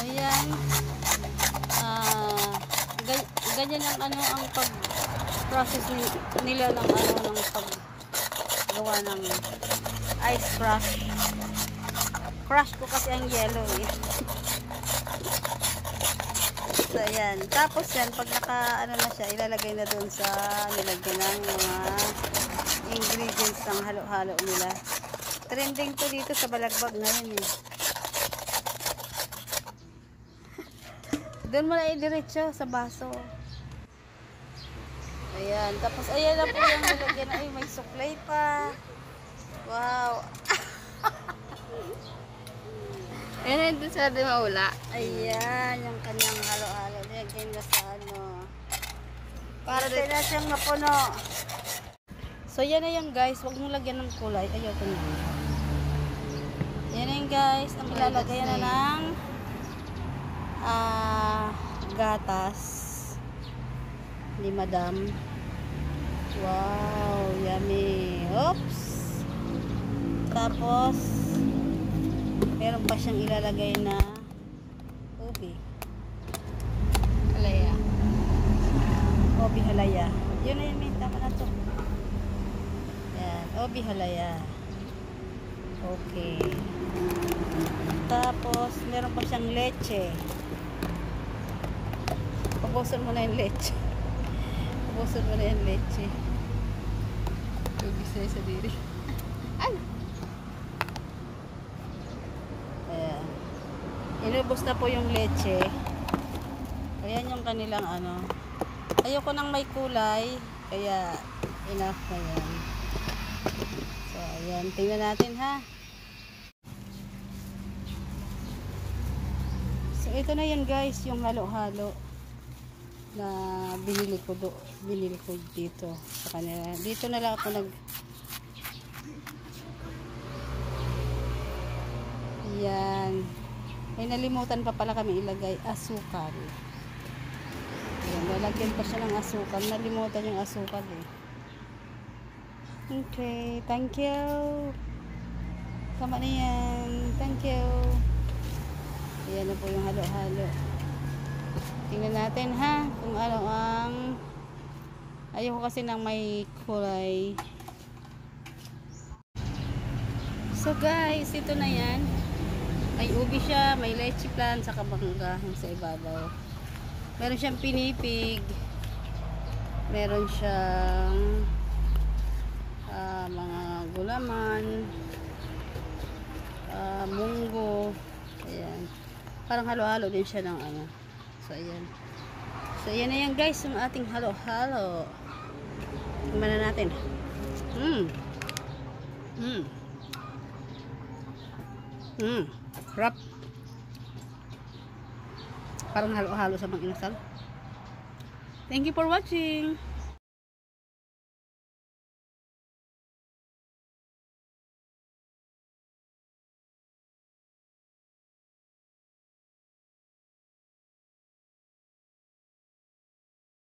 ayan. Ganyan ang ang pag-process nila ng ng paggawa ng ice crush. Crush ko kasi ang yellow eh. So ayan. Tapos yan, pag na siya, ilalagay na doon sa nilagyan ng mga ingredients ng halo-halo nila. Trending to dito sa Balagbag ngayon eh. Doon mo na idiretso sa baso. Ayan. Tapos ayan na po yung nilagyan. Ay, may suklay pa. Wow. Ayan, doon sa maula. Ayan, yung kanyang halo-halo. Nilagyan na sa para din na siyang mapuno. So, yan na yan guys. Huwag mong lagyan ng kulay. Ayoko na. Yan na yan guys. Ang ilalagay na ng gatas ni Madam. Wow, yummy. Oops. Tapos meron pa siyang ilalagay na ubi. Halaya. Ubi halaya. Yun na yun, tama na to. Yan, ubi halaya. Okay. Tapos meron pa siyang leche. Pabuson mo na yung leche. Pabuson mo na yung leche. Ubis na sa diri. Ay! Ayan. Inubos na po yung leche. Ayan yung kanilang ayoko nang may kulay. Kaya enough na yan. So ayan. Tingnan natin ha. So ito na yan guys. Yung halo-halo na binili ko dito sa kanila. Dito na lang ako yan. Ay nalimutan pa pala kami ilagay asukal. Ayan, lalagyan pa siya ng asukal. Nalimutan yung asukal eh. Okay, thank you. Tama na yan. Thank you. Ayan na po yung halo-halo. Tingnan natin ha kung ano ang ayoko kasi ng may kulay. So guys, ito na yan. May ubi siya, may leche plan, saka mangga sa ibabaw. Meron siyang pinipig. Meron siyang mga gulaman, munggo. Ayan. Parang halo-halo din siya ng So, ayan. So, ayan na yan guys, yung ating halo-halo. Tingnan na natin. Rap. Parang halo-halo sa mga inasal. Thank you for watching.